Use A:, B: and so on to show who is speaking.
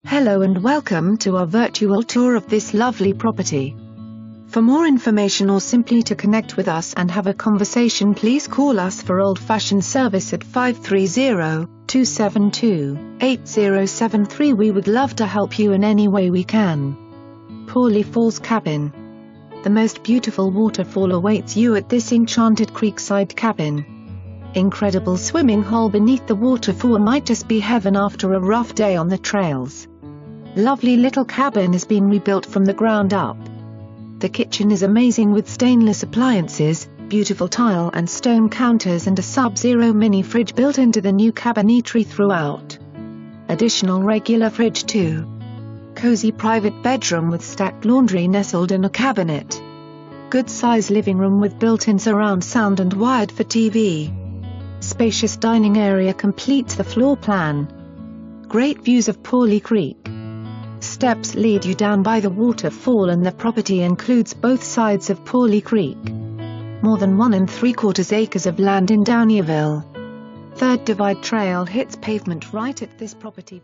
A: Hello and welcome to our virtual tour of this lovely property. For more information or simply to connect with us and have a conversation, please call us for old-fashioned service at 530-272-8073. We would love to help you in any way we can. Pauley Falls Cabin. The most beautiful waterfall awaits you at this enchanted creekside cabin. Incredible swimming hole beneath the waterfall might just be heaven after a rough day on the trails. Lovely little cabin has been rebuilt from the ground up. The kitchen is amazing with stainless appliances, beautiful tile and stone counters and a sub-zero mini fridge built into the new cabinetry throughout. Additional regular fridge too. Cozy private bedroom with stacked laundry nestled in a cabinet. Good size living room with built-in surround sound and wired for TV. Spacious dining area completes the floor plan. Great views of Pauley Creek. Steps lead you down by the waterfall and the property includes both sides of Pauley Creek. More than 1 3/4 acres of land in Downieville. Third Divide Trail hits pavement right at this property.